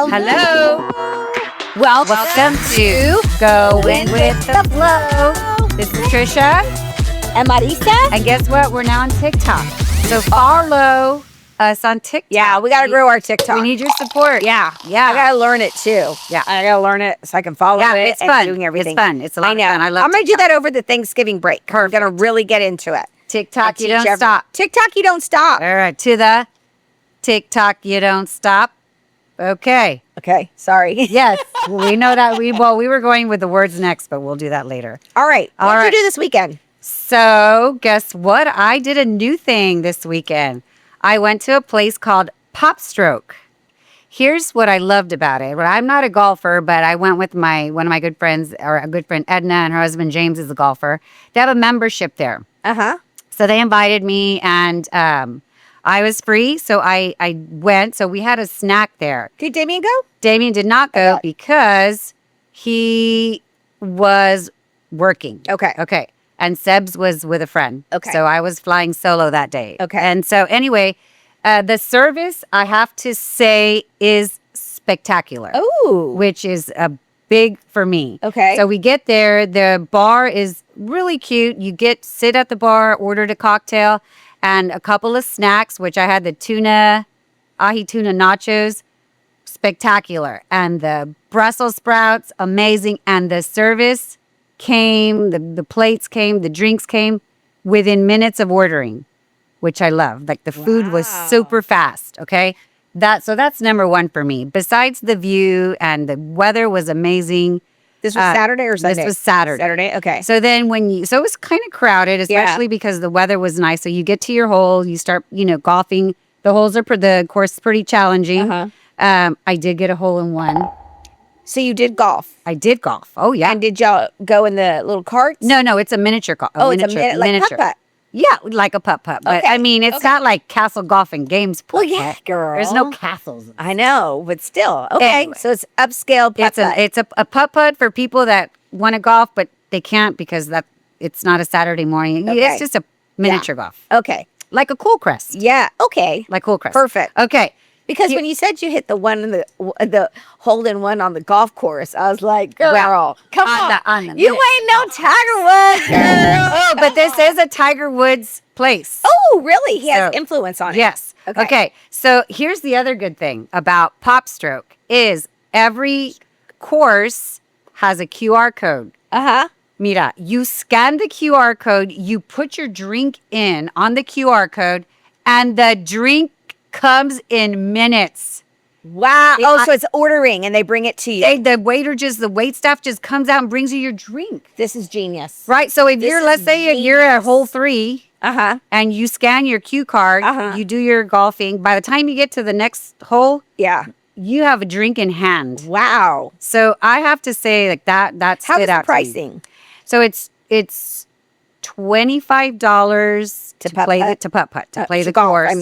Hello. Welcome to Going with the Flow. This is Tricia. And Marisa. And guess what? We're now on TikTok. So follow us on TikTok. Yeah, we got to grow our TikTok. We need your support. Yeah. I got to learn it too. Yeah. I got to learn it so I can follow it. It's fun. Doing everything. It's fun. It's a lot of fun. I love I'm going to do that over the Thanksgiving break. I'm going to really get into it. TikTok, you don't stop. TikTok, you don't stop. All right. To the TikTok, you don't stop. Okay. Okay. Sorry. Yes. We know that. We were going with the words next, but we'll do that later. All right. What did you do this weekend? So guess what? I did a new thing this weekend. I went to a place called Pop Stroke. Here's what I loved about it. Well, I'm not a golfer, but I went with one of my good friends, or a good friend Edna, and her husband James is a golfer. They have a membership there. Uh-huh. So they invited me, and I was free, so I went. So we had a snack there. Did Damien go? Damien did not go because he was working. Okay. And Sebs was with a friend. Okay. So I was flying solo that day. Okay. And so anyway, the service, I have to say, is spectacular. Oh. Which is big for me. Okay. So we get there. The bar is really cute. You sit at the bar, ordered a cocktail, and a couple of snacks, which I had the ahi tuna nachos, spectacular. And the Brussels sprouts, amazing. And the service came, the plates came, the drinks came within minutes of ordering, which I love. Like the food was super fast, okay? So that's number one for me. Besides the view, and the weather was amazing. This was Saturday or Sunday? This was Saturday. Saturday, okay. So then so it was kind of crowded, especially because the weather was nice. So you get to your hole, you start, golfing. The the course is pretty challenging. Uh-huh. I did get a hole in one. So you did golf? I did golf. Oh, yeah. And did y'all go in the little carts? No, it's a miniature golf. It's a like putt-putt. Yeah, like a putt-putt. But, Okay. I mean, it's not like Castle Golf and Games putt-putt. Well, yeah, girl. There's no castles. I know, but still. Okay, Anyway. so it's upscale putt-putt. It's a putt-putt for people that want to golf, but they can't because it's not a Saturday morning. Okay. It's just a miniature golf. Okay. Like a cool crest. Yeah, okay. Like cool crest. Perfect. Okay. Because when you said you hit the one in the hole-in-one on the golf course, I was like, girl, come on. You ain't no Tiger Woods, girl. Oh, but this is a Tiger Woods place. Oh, really? He has influence on it. Yes. Okay. So here's the other good thing about Pop Stroke is every course has a QR code. Uh-huh. Mira, you scan the QR code, you put your drink in on the QR code, and the drink comes in minutes. Wow. So it's ordering and they bring it to you. The wait staff just comes out and brings you your drink. This is genius. Right. So if let's say you're at hole 3 and you scan your cue card, you do your golfing. By the time you get to the next hole, you have a drink in hand. Wow. So I have to say that's how's the pricing? So it's $25 to play the course,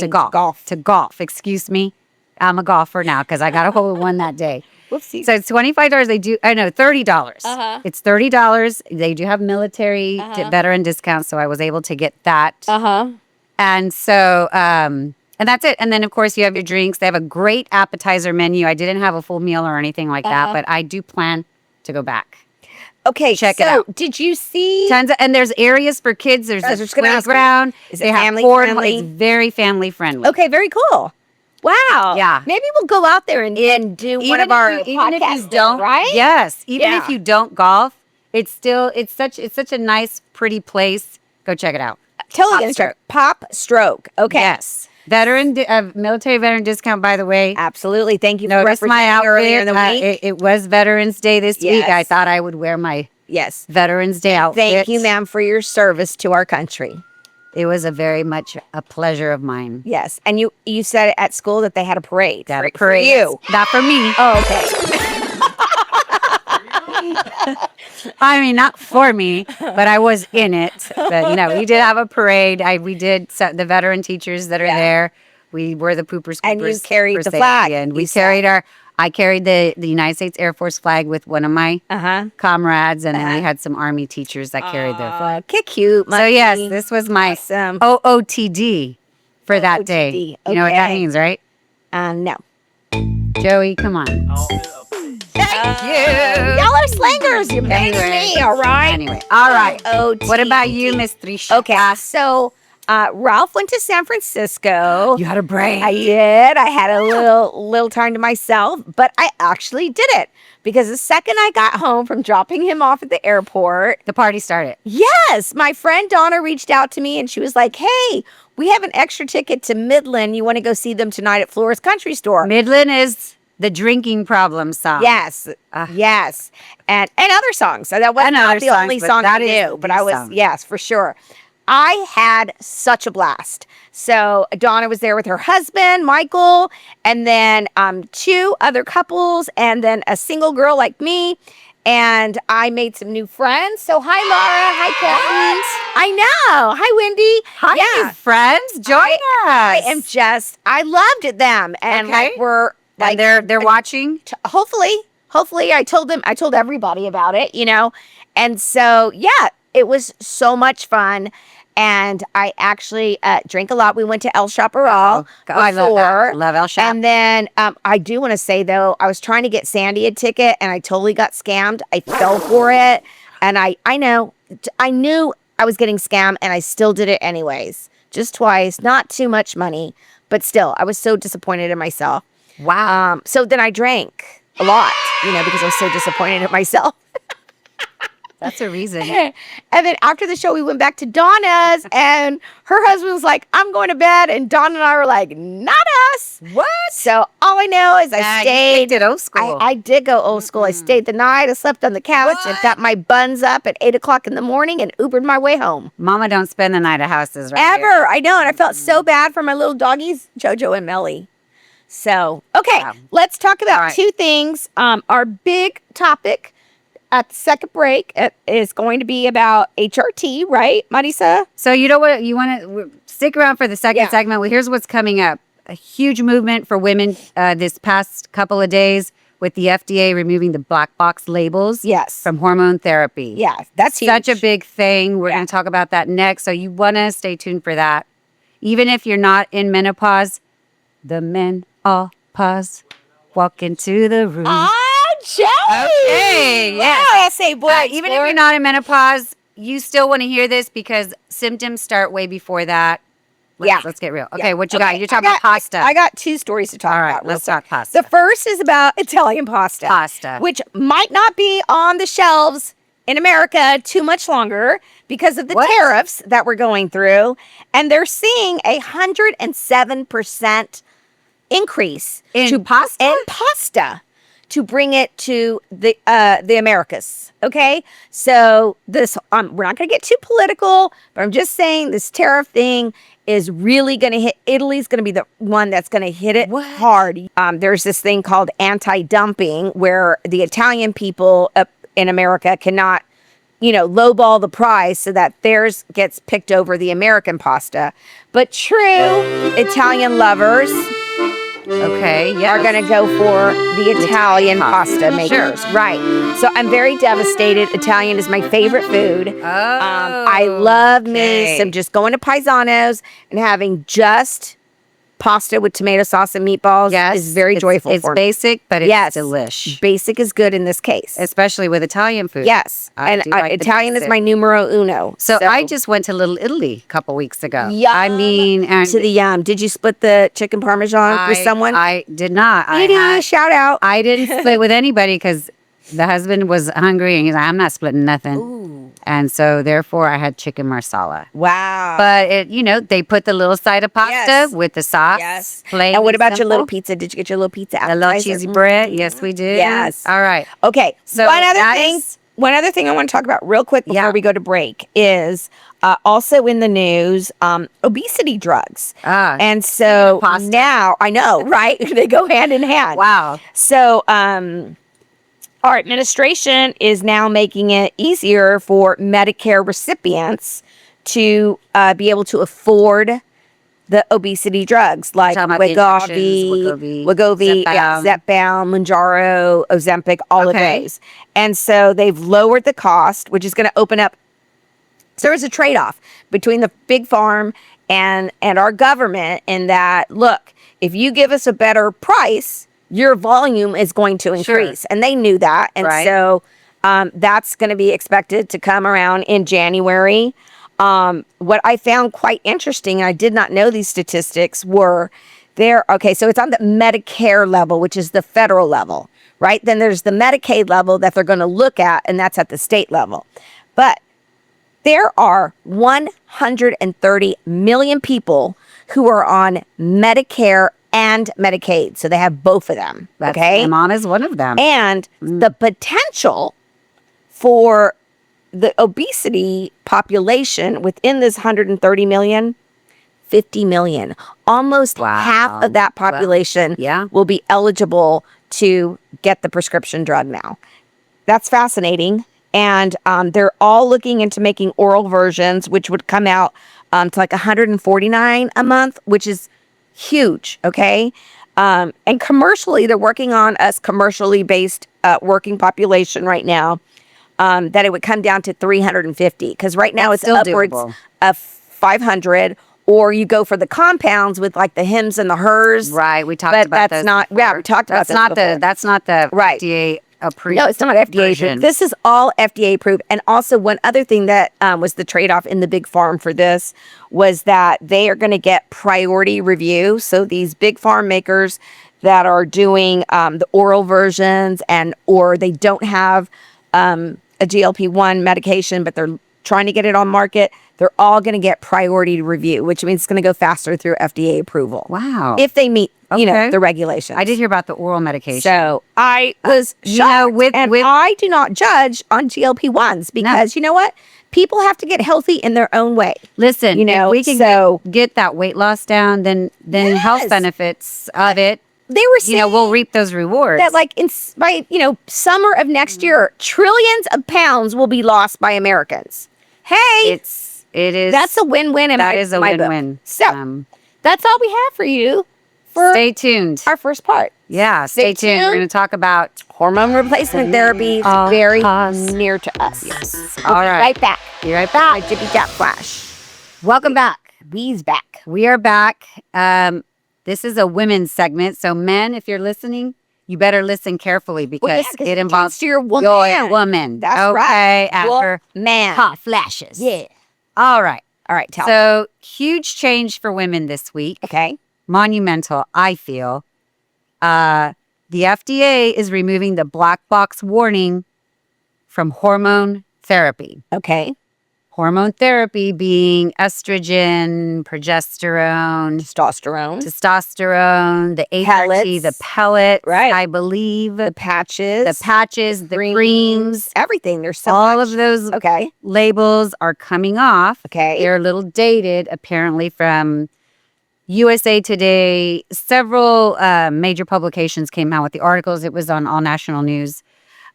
to golf. Excuse me. I'm a golfer now because I got a hole in one that day. Whoopsie. So it's $25. $30. It's $30. They do have military veteran discounts, so I was able to get that. And so, and that's it. And then, of course, you have your drinks. They have a great appetizer menu. I didn't have a full meal or anything like that, but I do plan to go back. Okay, check it out. Did you see and there's areas for kids. There's a playground. Is it family friendly? It's very family friendly. Okay, very cool. Wow. Yeah. Maybe we'll go out there and do one of our podcasts. Even if you don't, right? Yes. Even if you don't golf, it's such a nice, pretty place. Go check it out. Totally gonna start. Pop Stroke. Okay. Yes. Military veteran discount, by the way. Absolutely. Thank you for Notice my outfit. earlier in the week. It was Veterans Day this week. I thought I would wear my Veterans Day outfit. Thank you, ma'am, for your service to our country. It was very much a pleasure of mine. Yes. And you said at school that they had a parade. That for you. Not for me. Oh, okay. I mean, not for me, but I was in it. But, we did have a parade. The veteran teachers that are there. We were the poopers. And you carried the flag. And I carried the United States Air Force flag with one of my comrades. And then we had some Army teachers that carried their flag. Cute. So, yes, this was my OOTD for that day. Okay. You know what that means, right? No. Joey, come on. Thank you. Y'all are slangers. You're better than me, all right? Anyway, all right. O-T-T. What about you, Miss Tricia? Okay, so Ralph went to San Francisco. You had a break. I did. I had a little time to myself, but I actually did it because the second I got home from dropping him off at the airport, The party started. yes, my friend Donna reached out to me and she was like, "Hey, we have an extra ticket to Midland. You want to go see them tonight at Flora's Country Store?" Midland is the drinking problem song. Yes, yes, and other songs. So that was And not other the songs, only but song I that is knew, but I was song. yes for sure. I had such a blast. So Donna was there with her husband, Michael, and then 2 other couples, and then a single girl like me. And I made some new friends. So hi, Laura. Hi, Kevin. I know. Hi, Wendy. Hi, Yeah. new friends. Join us. I loved them, and Okay. like we're like And they're watching. hopefully I told everybody about it, and so yeah, it was so much fun. And I actually drank a lot. We went to El Chaparral before. I love that. Love El Chap. And then I do want to say, though, I was trying to get Sandy a ticket, and I totally got scammed. I fell for it. And I knew I was getting scammed, and I still did it anyways. Just twice. Not too much money. But still, I was so disappointed in myself. Wow. So then I drank a lot, because I was so disappointed in myself. That's a reason. And then after the show, we went back to Donna's, and her husband was like, "I'm going to bed." And Donna and I were like, "Not us." What? So all I know is I stayed. You did old school. I did go old school. I stayed the night. I slept on the couch and got my buns up at 8 o'clock in the morning and Ubered my way home. Mama don't spend the night at houses right Ever. here. I know. And I felt so bad for my little doggies, Jojo and Melly. So, okay, Wow. let's talk about All right. 2 things. Our big topic at the second break is going to be about HRT, right, Marisa? So you know what? You want to stick around for the second Yeah. segment. Well, here's what's coming up. A huge movement for women this past couple of days with the FDA removing the black box labels Yes. from hormone therapy. Yeah, that's huge. Such a big thing. We're going to talk about that next. So you want to stay tuned for that. Even if you're not in menopause, the men all pause, walk into the room. Joey! Okay, yes. Wow, I say, boy, Even if you're not in menopause, you still want to hear this because symptoms start way before that. Let's get real. Okay, what you got? You're talking about pasta. I got 2 stories to talk All right, about. let's real talk quick. pasta. The first is about Italian pasta. Pasta. Which might not be on the shelves in America too much longer because of the tariffs that we're going through. And they're seeing 107% increase In pasta? to bring it to the Americas. Okay, so this we're not going to get too political, but I'm just saying this tariff thing is really going to hit. Italy's going to be the one that's going to hit it hard. There's this thing called anti-dumping where the Italian people up in America cannot, lowball the price so that theirs gets picked over the American pasta. But true Italian lovers are going to go for the Italian pasta makers. Sure. Right. So I'm very devastated. Italian is my favorite food. I love me some just going to Paisano's and having just pasta with tomato sauce and meatballs is very joyful it's for me. basic, but it's delish. Basic is good in this case. Especially with Italian food. Yes. I do like the Italian is basic. my numero uno. So I just went to Little Italy a couple weeks ago. Yum. I mean, and to the yum. Did you split the chicken parmesan with someone? I did not. Shout out. I didn't split with anybody because the husband was hungry and he's like, "I'm not splitting nothing." Ooh. And so therefore I had chicken marsala. Wow. But they put the little side of pasta with the sauce. Yes. Plain And what about your simple. little pizza? Did you get your little pizza The little appetizer? cheesy bread? Yes, we did. Yes. All right. Okay. So one other that thing. is- One other thing I want to talk about real quick before we go to break is also in the news, obesity drugs. And so pasta. now, I know, right? They go hand in hand. Wow. So our administration is now making it easier for Medicare recipients to be able to afford the obesity drugs like Talking about the Wegovy, Zepbound, Mounjaro, Ozempic, all of those. And so they've lowered the cost, which is going to open up. So there's a trade-off between the big farm and our government in that, look, if you give us a better price, your volume is going to increase. And they knew that. And so that's going to be expected to come around in January. What I found quite interesting, and I did not know these statistics, were okay, so it's on the Medicare level, which is the federal level, right? Then there's the Medicaid level that they're going to look at, and that's at the state level. But there are 130 million people who are on Medicare and Medicaid. So they have both of them. Okay. I'm on as one of them. And the potential for the obesity population within this 130 million, 50 million, almost half of that population will be eligible to get the prescription drug now. That's fascinating. And they're all looking into making oral versions, which would come out to like $149 a month, which is huge. Okay. And commercially, they're working on us commercially based working population right now, that it would come down to 350. Because right now it's upwards of 500. Or you go for the compounds with like the hims and the hers. Right. We talked about that's not, we talked about this. That's not the FDA approved. No, it's not FDA approved. This is all FDA approved. And also one other thing that was the trade-off in the big farm for this was that they are going to get priority review. So these big farm makers that are doing the oral versions or they don't have a GLP-1 medication, but they're trying to get it on market, they're all going to get priority review, which means it's going to go faster through FDA approval. Wow. If they meet, the regulations. I did hear about the oral medication. So I was shocked. I do not judge on GLP-1s because you know what? People have to get healthy in their own way. Listen, if we can get that weight loss down, then health benefits of it. They were saying, we'll reap those rewards. That like by summer of next year, trillions of pounds will be lost by Americans. Hey, it is. That's a win-win. That is a win-win. So that's all we have for you. Stay tuned. Our first part. Yeah, stay tuned. We're going to talk about hormone replacement therapy. Very near to us. Yes. All right. Right back. Be right back. My Jippy Jap Flash. Welcome back. We's back. We are back. This is a women's segment. So men, if you're listening, you better listen carefully because it involves your woman. That's right. After hot flashes. Yeah. All right. Tell me. Huge change for women this week. Okay. Monumental, I feel. The FDA is removing the black box warning from hormone therapy. Okay. Hormone therapy being estrogen, progesterone, testosterone, the HRT, the pellet, right? I believe the patches, the creams, everything. There's all of those labels are coming off. Okay, they're a little dated, apparently, from USA Today. Several major publications came out with the articles. It was on All National News.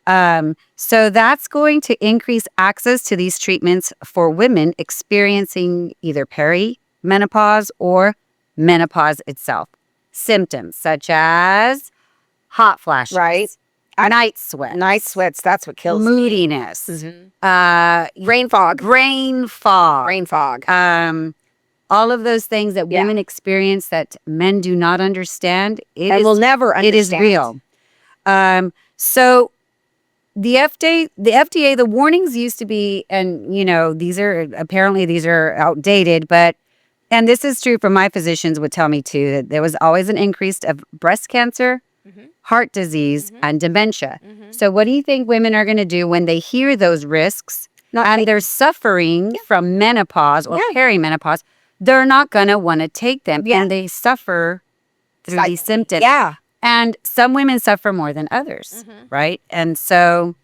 So that's going to increase access to these treatments for women experiencing either perimenopause or menopause itself. Symptoms such as hot flashes, night sweats. That's what kills moodiness, brain fog. All of those things that women experience that men do not understand. Will never understand. It is real. So the FDA, the warnings used to be, and these are outdated, and this is true for my physicians would tell me too, that there was always an increase of breast cancer, heart disease, and dementia. So what do you think women are going to do when they hear those risks and they're suffering from menopause or perimenopause? They're not going to want to take them, and they suffer through these symptoms. Yeah. And some women suffer more than others, right? And so,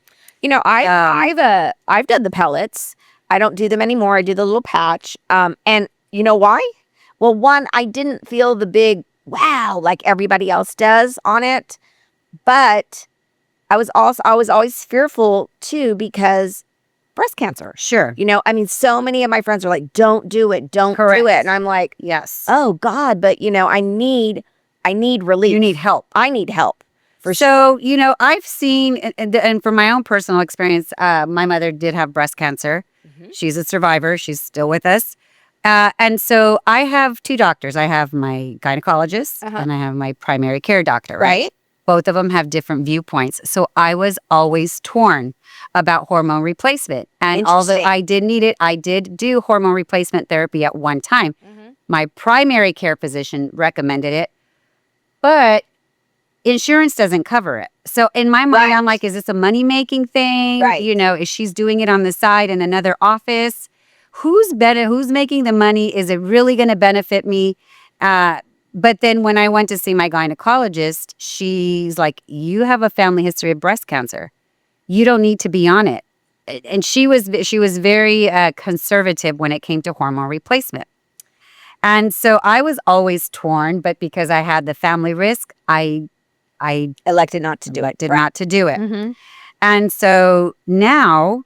I've done the pellets. I don't do them anymore. I do the little patch. And you know why? Well, one, I didn't feel the big wow like everybody else does on it, but I was always fearful too because breast cancer. Sure. So many of my friends are like, "Don't do it, don't do it," and I'm like, "Yes, oh God," but I need relief. You need help. I need help. I've seen, and from my own personal experience, my mother did have breast cancer. She's a survivor. She's still with us. And so I have two doctors. I have my gynecologist and I have my primary care doctor. Right. both of them have different viewpoints. So I was always torn about hormone replacement. And although Interesting. I did need it, I did do hormone replacement therapy at one time. Mhm. My primary care physician recommended it, but insurance doesn't cover it. So in my mind, I'm Right. like, is this a money-making thing? Right. You know, is she's doing it on the side in another office? Who's making the money? Is it really going to benefit me? But then when I went to see my gynecologist, she's like, you have a family history of breast cancer. You don't need to be on it. And she was very conservative when it came to hormone replacement. And so I was always torn, but because I had the family risk, I Elected not to do it. did not to do it. Mm-hmm. And so now,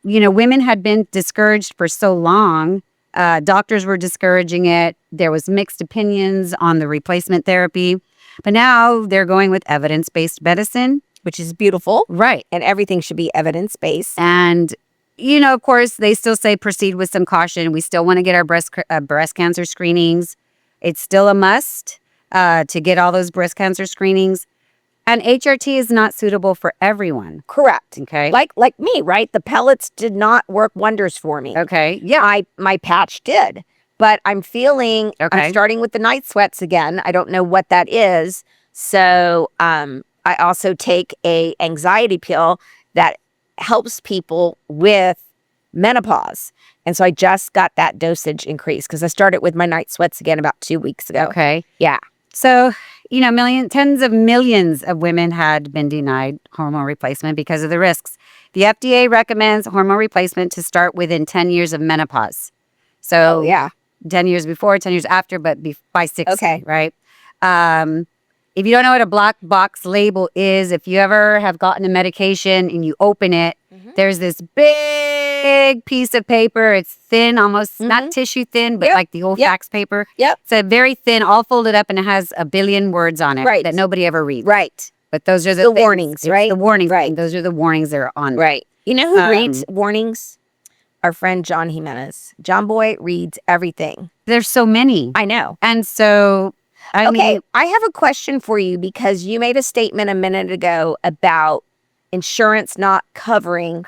you know, women had been discouraged for so long. Doctors were discouraging it. There was mixed opinions on the replacement therapy. But now they're going with evidence-based medicine. Which is beautiful. Right. And everything should be evidence-based. And, you know, of course, they still say proceed with some caution. We still want to get our breast cancer screenings. It's still a must to get all those breast cancer screenings. And HRT is not suitable for everyone. Correct. Okay. Like me, right? The pellets did not work wonders for me. Okay. Yeah. My patch did. But I'm feeling, Okay. I'm starting with the night sweats again. I don't know what that is. So I also take a anxiety pill that helps people with menopause. And so I just got that dosage increase because I started with my night sweats again about 2 weeks ago. Okay. Yeah. So, you know, tens of millions of women had been denied hormone replacement because of the risks. The FDA recommends hormone replacement to start within 10 years of menopause. So, Oh, yeah. 10 years before, 10 years after, but by 60, Okay. right? If you don't know what a black box label is, if you ever have gotten a medication and you open it, there's this big piece of paper. It's thin, almost not tissue thin, but Yep. like the old Yep. fax paper. Yep. It's a very thin, all folded up, and it has a billion words on it Right. that nobody ever reads. Right. But those are The the things. warnings, It's right? The warnings. Right. Those are the warnings that are on. Right. You know who Um, reads warnings? Our friend John Jimenez. John Boy reads everything. There's so many. I know. And so, I Okay, mean, I have a question for you because you made a statement a minute ago about insurance not covering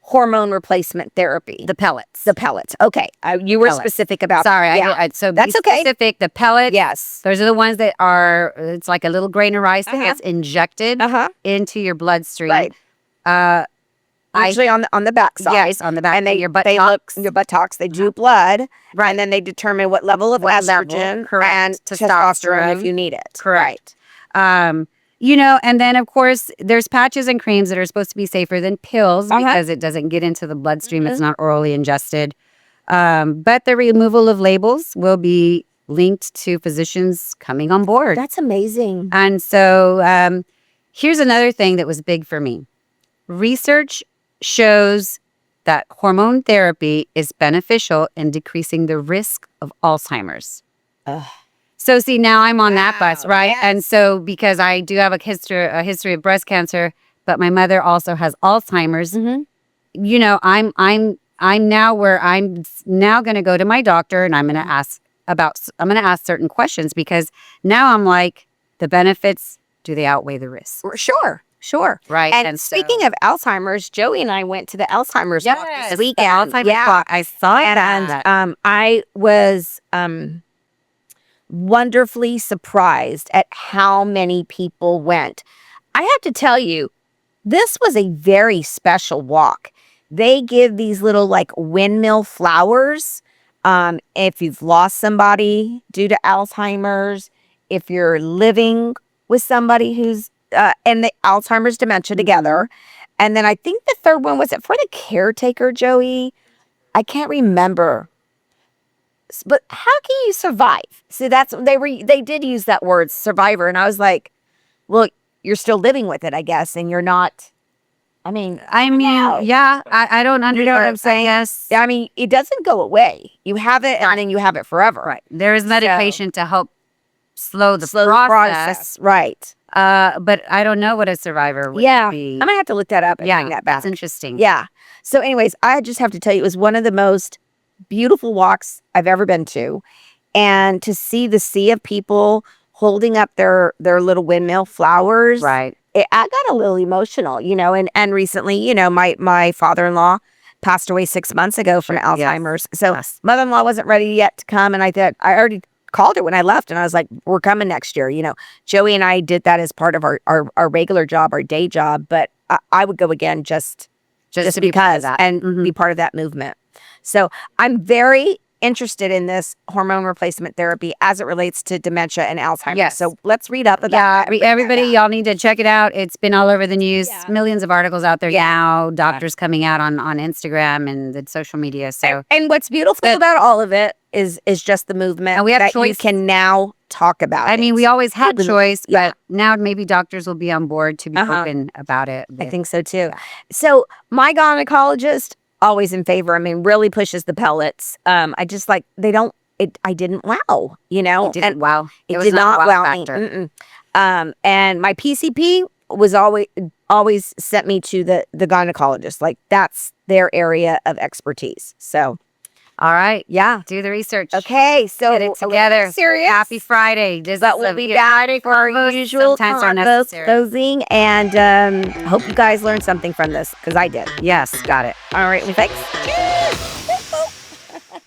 hormone replacement therapy. the pellets. The pellets. Okay, you were Pellets. specific about. Sorry, yeah. so That's be okay. specific. The pellets. Yes. Those are the ones that are, it's like a little grain of rice that Uh-huh. gets injected Uh-huh. into your bloodstream. Right. Usually on the back side. Yes, on the back And of they your your buttocks. They do blood, Right. and then they determine what level of What level, estrogen correct, and testosterone if testosterone. you need it. Correct. You know, and then of course there's patches and creams that are supposed to be safer than pills because it doesn't get into the bloodstream. It's not orally ingested. But the removal of labels will be linked to physicians coming on board. That's amazing. And so here's another thing that was big for me. Research shows that hormone therapy is beneficial in decreasing the risk of Alzheimer's. Ugh. So see, now I'm on that bus, Wow, right? yes. And so because I do have a history of breast cancer, but my mother also has Alzheimer's, you know, I'm now where I'm now going to go to my doctor and I'm going to ask certain questions because now I'm like, the benefits, do they outweigh the risks? Sure. Right. And speaking of Alzheimer's, Joey and I went to the Alzheimer's walk this weekend. Alzheimer's walk. I saw And that. I was wonderfully surprised at how many people went. I have to tell you, this was a very special walk. They give these little like windmill flowers. If you've lost somebody due to Alzheimer's, if you're living with somebody who's and the Alzheimer's dementia together. And then I think the third one was it for the caretaker, Joey? I can't remember. But how can you survive? See, that's they did use that word survivor, and I was like, well, you're still living with it, I guess, and you're not. I mean, yeah, I don't understand. you know what I'm saying? Yes. I mean, it doesn't go away. You have it, and then you have it forever. Right. There is medication to help slow the Slow process. right? But I don't know what a survivor would be. I'm gonna have to look that up and bring that back. That's interesting. Yeah. So, anyways, I just have to tell you, it was one of the most beautiful walks I've ever been to, and to see the sea of people holding up their little windmill flowers. Right. I got a little emotional, and recently, my father-in-law passed away 6 months ago from Alzheimer's. So mother-in-law wasn't ready yet to come. And I already called her when I left, and I was like, we're coming next year. Joey and I did that as part of our regular job, our day job, but I would go again just to be part of because that. and be part of that movement. So I'm very interested in this hormone replacement therapy as it relates to dementia and Alzheimer's. Yes. So let's read up about Yeah, that. everybody, y'all need to check it out. It's been all over the news. Yeah. Millions of articles out there Yeah. now. Doctors coming out on Instagram and the social media. So And what's beautiful about all of it is just the movement. And we have that choice. you can now talk about. I mean, we always had Open- choice, yeah. but now maybe doctors will be on board to be open about it. I think so too. So my gynecologist, always in favor. I mean, really pushes the pellets. I just like I didn't wow, It didn't wow. It was did not wow factor. me. And my PCP was always sent me to the gynecologist. Like that's their area of expertise. So, All right. yeah. Do the research. Okay, so Get it together. Serious. Happy Friday. This But is we'll a be back for our convo. usual Sometimes are convo necessary. closing, and hope you guys learned something from this because I did. Yes, got it. All right, well, thanks.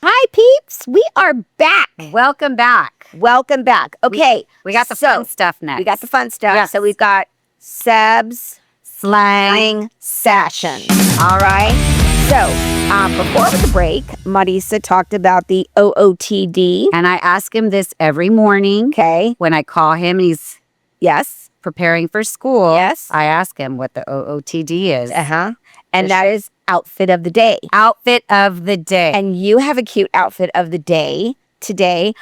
Hi, peeps. We are back. Welcome back. Welcome back. Okay, We got the so fun stuff next. we got the fun stuff. Yes. So we've got Seb's slang. session. All right. So before the break, Marisa talked about the OOTD. And I ask him this every morning. Okay. When I call him and he's Yes. preparing for school. Yes. I ask him what the OOTD is. And that is outfit of the day. Outfit of the day. And you have a cute outfit of the day today.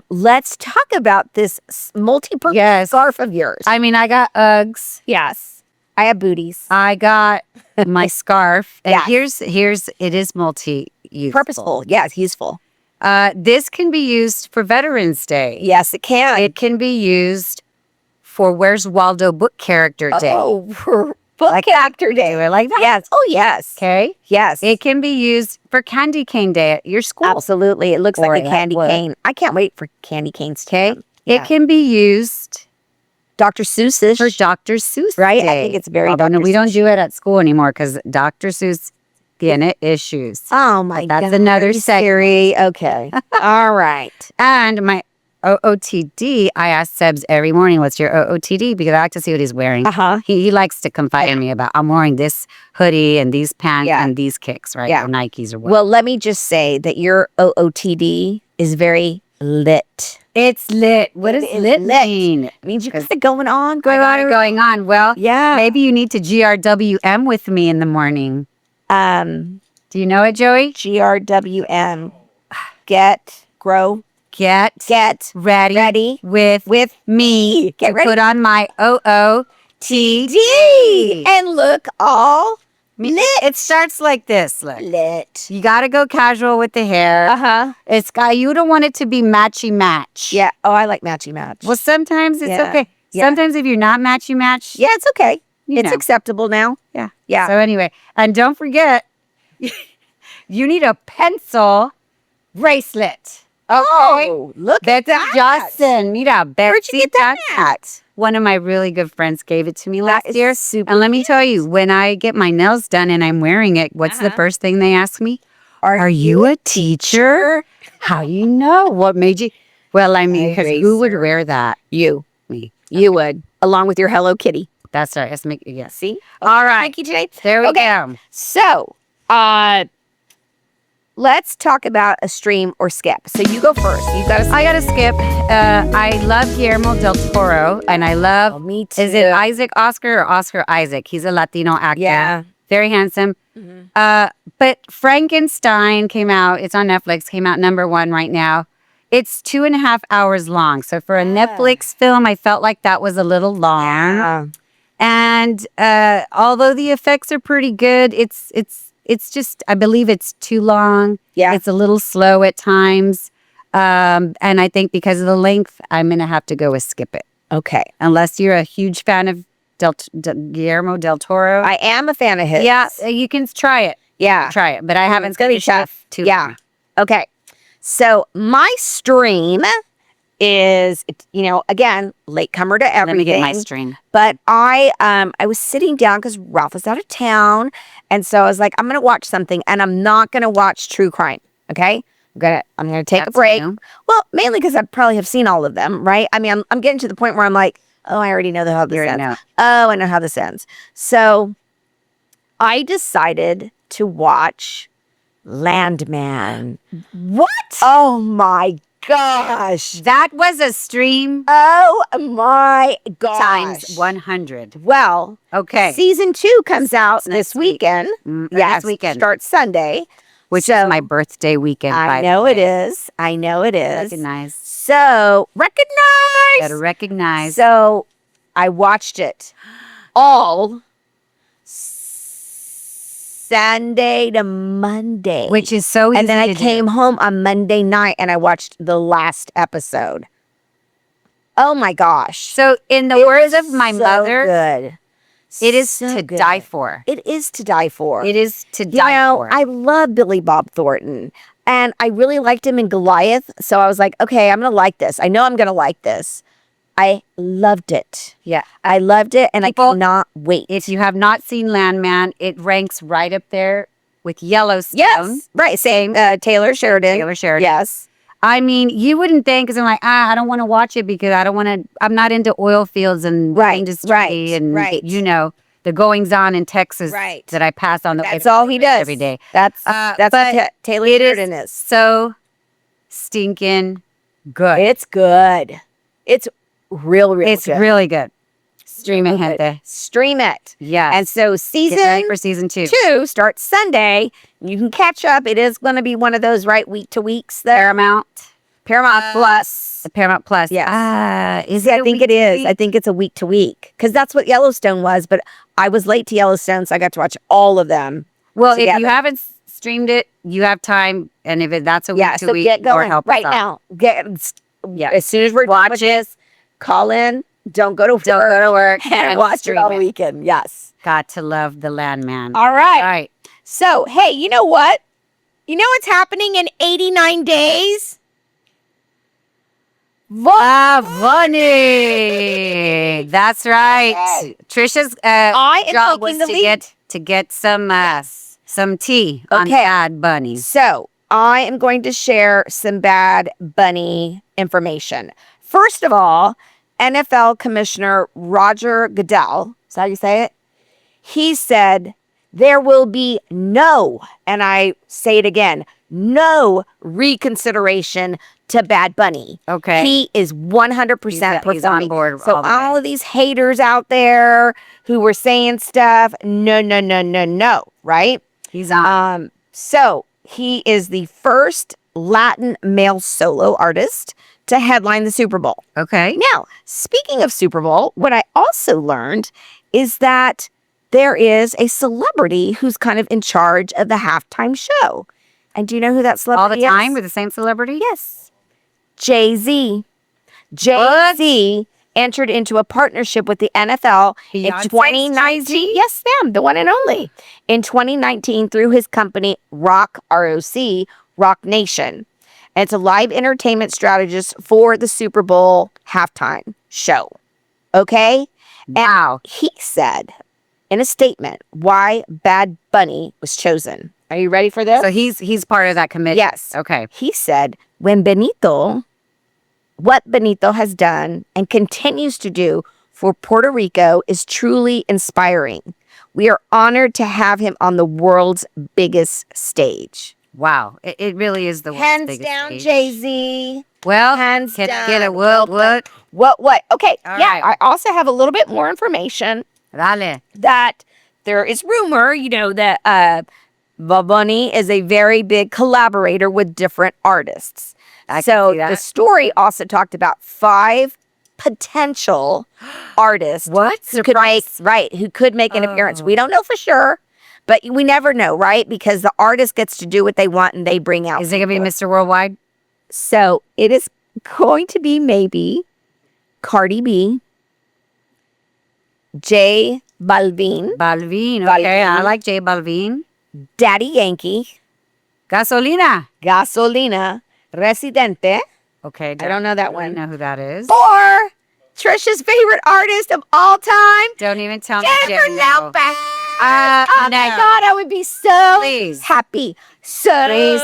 Let's talk about this multi-purpose scarf of yours. I mean, I got Uggs. Yes. I have booties. I got my scarf. And Yes. here's it is multi-use. Purposeful. Yes, useful. This can be used for Veterans Day. Yes, it can. It can be used for Where's Waldo book character day. Oh, for book character day. Do it like that. Yes. Oh, yes. Okay. Yes. It can be used for candy cane day at your school. Absolutely. It looks Or like a that candy would. cane. I can't wait for candy canes. Okay. Yeah. It can be used Dr. Seuss for Dr. Seuss right? Day. I think it's very Although Dr. we don't Seuss. do it at school anymore because Dr. Seuss getting issues. Oh, my God. That's another segment. Siri. Okay. All right. And my OOTD, I ask Sebs every morning, what's your OOTD? Because I like to see what he's wearing. He likes to confide in me about, I'm wearing this hoodie and these pants and these kicks, right? Yeah. Or Nikes or what. Well, let me just say that your OOTD is very lit. It's lit. What does It is lit lit. mean? It means you got it going on. I got it going on. Well, Yeah. maybe you need to GRWM with me in the morning. Do you know it, Joey? GRWM. Get, grow, Get ready with me Get to ready. put on my OOTD. D. And look all lit. It starts like this. Look, Lit. you got to go casual with the hair. It's got. You don't want it to be matchy match. Yeah. Oh, I like matchy match. Well, sometimes it's Yeah. okay. Yeah. Sometimes if you're not matchy match, Yeah, it's okay. It's know. acceptable now. yeah. Yeah. So anyway, and don't forget, you need a pencil bracelet. Okay. Oh, look at Betsy that. Johnson. Need a Betsy Where'd you get that Johnson. at? One of my really good friends gave it to me That last is year. super And let me tell you, when I get my nails done and I'm wearing it, what's the first thing they ask me? Are you a teacher? How you know? What made you? Well, I mean, because who would wear that? You. Me. You would. Along with your Hello Kitty. That's right. Let's make yes. See? All right. Thank you today. There we Okay. go. So, let's talk about a stream or skip. So you go first. You got to. I gotta skip. I love Guillermo del Toro, and I love. me too. Is it Isaac Oscar or Oscar Isaac? He's a Latino actor. Yeah. Very handsome. But Frankenstein came out. It's on Netflix. Came out #1 right now. It's 2.5 hours long. So for a Netflix film, I felt like that was a little long. And although the effects are pretty good, it's just, I believe it's too long. Yeah. It's a little slow at times. And I think because of the length, I'm going to have to go with skip it. Okay. Unless you're a huge fan of Guillermo del Toro. I am a fan of his. Yeah, you can try it. Yeah. Try it. But I haven't It's going to be finished it tough. too Yeah. long. Okay. So my stream is, again, latecomer to everything. Let me get my stream. But I was sitting down because Ralph was out of town, and so I was like, I'm gonna watch something, and I'm not gonna watch true crime. Okay, I'm gonna take a That's break. new. Well, mainly because I probably have seen all of them, right? I mean, I'm getting to the point where I'm like, oh, I already know how this You already ends. know. Oh, I know how this ends. So I decided to watch Landman. What? Oh my gosh. That was a stream Oh my gosh. times 100. Well, Okay. season 2 comes out next this week. weekend. This weekend. Starts Sunday. Which So, is my birthday weekend. I know it is. I know it is. Recognize. So, recognize. Gotta recognize. So, I watched it all Sunday to Monday. Which is so easy And then I to do. came home on Monday night and I watched the last episode. Oh my gosh. So in the words of my mother, good. it is So to good. die for. It is to die for. It is to die for. I love Billy Bob Thornton. And I really liked him in Goliath. So I was like, okay, I'm going to like this. I know I'm going to like this. I loved it. Yeah. I loved it, and People, I cannot wait. If you have not seen Landman, it ranks right up there with Yellowstone. Yes, right. Same. Taylor Sheridan. Taylor Sheridan. Yes. I mean, you wouldn't think, because I'm like, I don't want to watch it because I'm not into oil fields and industry and, the goings on in Texas that I pass on the That's all he does every day. That's but what Taylor Sheridan is. So stinking good. It's good. It's real It's good. really good. Stream it, Good. gente. Stream it. Yeah. And so Get ready for season 2. 2 starts Sunday. You can catch up. It is going to be one of those week to weeks there. Paramount Plus. The Paramount Plus. Yes. Is I it? think it is. I think it's a week to week because that's what Yellowstone was. But I was late to Yellowstone, so I got to watch all of them. Well, together. if you haven't streamed it, you have time, and if that's a week to so week, get going help right us out. now. As soon as we're done with this, call in. Don't go to work. Don't go to work and watch it stream all weekend. Yes. Got to love the Landman. All right. All right. So, hey, you know what? You know what's happening in 89 days? Vonnie. That's right. Okay. Tricia's I am job was taking the to lead. get some tea on Okay. Bad Bunnies. So, I am going to share some Bad Bunny information. First of all, NFL Commissioner Roger Goodell, is that how you say it? He said there will be no, and I say it again, no reconsideration to Bad Bunny. Okay. He is 100% He's on board So all the all way. of these haters out there who were saying stuff, no, right? He's on. So he is the first Latin male solo artist to headline the Super Bowl. Okay. Now, speaking of Super Bowl, what I also learned is that there is a celebrity who's kind of in charge of the halftime show. And do you know who that All celebrity the is? time with the same celebrity? Yes. Jay-Z. Jay-Z entered into a partnership with the NFL in Beyonce's 2019. Jay-Z? Yes, ma'am, the one and only. In 2019 through his company Rock, R-O-C, Rock Nation. And it's a live entertainment strategist for the Super Bowl halftime show. Okay? Wow. And he said in a statement why Bad Bunny was chosen. Are you ready for this? So he's part of that committee. Yes. Okay. He said, what Benito has done and continues to do for Puerto Rico is truly inspiring. We are honored to have him on the world's biggest stage. Wow. It really is the world's Hands biggest down, stage. Jay-Z. Well, Hands can down. I get a what? What? Okay. All yeah, right. I also have a little bit more information Dale. that there is rumor, that Bad Bunny is a very big collaborator with different artists. I can So see that. the story also talked about 5 potential artists What? who could make an appearance. We don't know for sure, but we never know, right? Because the artist gets to do what they want and they bring out. Is it going to be people. Mr. Worldwide? So it is going to be maybe Cardi B, J Balvin, Balvin. Okay. I Balvin. like J Balvin. Daddy Yankee, Gasolina. Gasolina, Residente, Okay. I don't know that really one. know who that is. 4, Tricia's favorite artist of all time, Don't even tell me. Jennifer J-Lo. Lopez. Uh, Oh no. my God, I would be so Please. happy. So Please,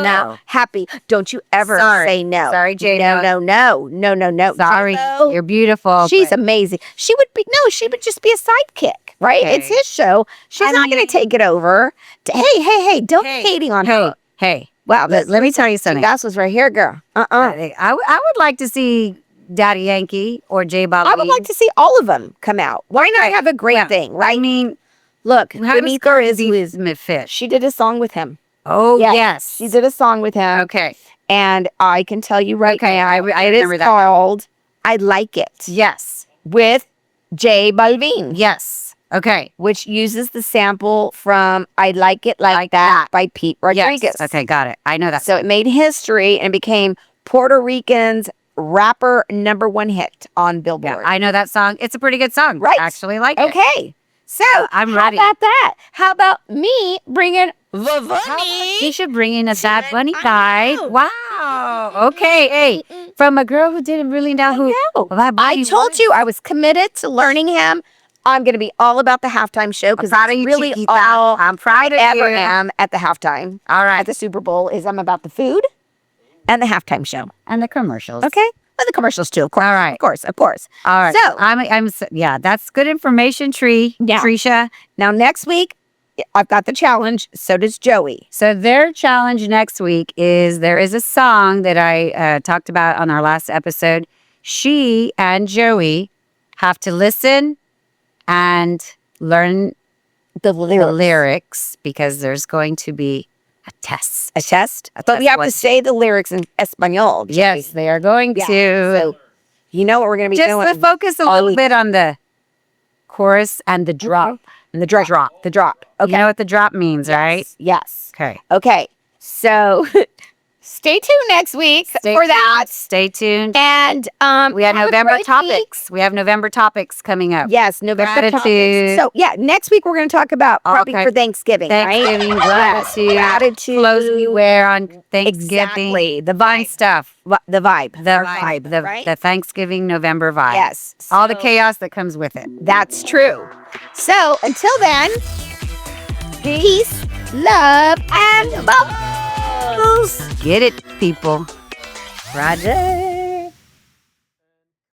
no. happy. Don't you ever Sorry. say no. Sorry, J-Lo. No. Sorry. J-Lo, You're beautiful. she's but- amazing. She would just be a sidekick, right? Okay. It's his show. She's I not going mean- to take it over. Hey, don't be hating on her. Hey. Wow, Let me tell you something. That was right here, girl. I would like to see Daddy Yankee or J Balvin. I would like to see all of them come out. Why not Okay. have a great Well, thing, right? I mean, Look, how beneath does her is Liz Fish? she did a song with him. Oh, Yes, yes. She did a song with him. Okay. And I can tell you right Okay, now, I it is remember that. called I Like It Yes. with J Balvin, Yes. Okay. which uses the sample from I Like It Like That by Pete Rodriguez. Yes. Okay, got it. I know that. So it made history and became Puerto Rican's rapper #1 hit on yeah, Billboard. I know that song. It's a pretty good song. Right. I actually like it. Okay. So I'm ready. How about that? How about me bringing the How about bunny? you should bring in a Bad Bunny I guy. know. Wow. Okay. Hey, from a girl who didn't really know who Bad Bunny I told was. you I was committed to learning him. I'm going to be all about the halftime show because proud that's of you, really Chiquita. all I'm proud of I ever you. am at the halftime. All right. At the Super Bowl is I'm about the food and the halftime show. And the commercials. Okay? And the commercials too, of course. All right. Of course. All right. So- yeah, that's good information, Yeah. Tricia. Now next week, I've got the challenge. So does Joey. So their challenge next week is there is a song that I talked about on our last episode. She and Joey have to listen and learn The the lyrics because there's going to be a test. A test? But test we have to what- say the lyrics in Espanol. Joey. Yes, they are going Yeah. to. So you know what we're going to be Just doing. to focus a all little week. bit on the chorus and the drop. And the drop. The drop. Okay. You know what the drop means, right? Yes. Okay. Okay. So stay tuned next week Stay for tuned. that. Stay tuned. And We have have a November great week. topics. We have November topics coming up. Yes, November Gratitude. topics. So yeah, next week we're going to talk about probably Okay. for Thanksgiving, Thanksgiving, right? gratitude, Gratitude. clothes we wear on Thanksgiving. Exactly. The Fun vibe. stuff. The vibe. The Our vibe. right? The Thanksgiving November vibe. Yes. All the So chaos that comes with it. That's true. So until then, peace, love, and bubbles. Get it, people. Roger.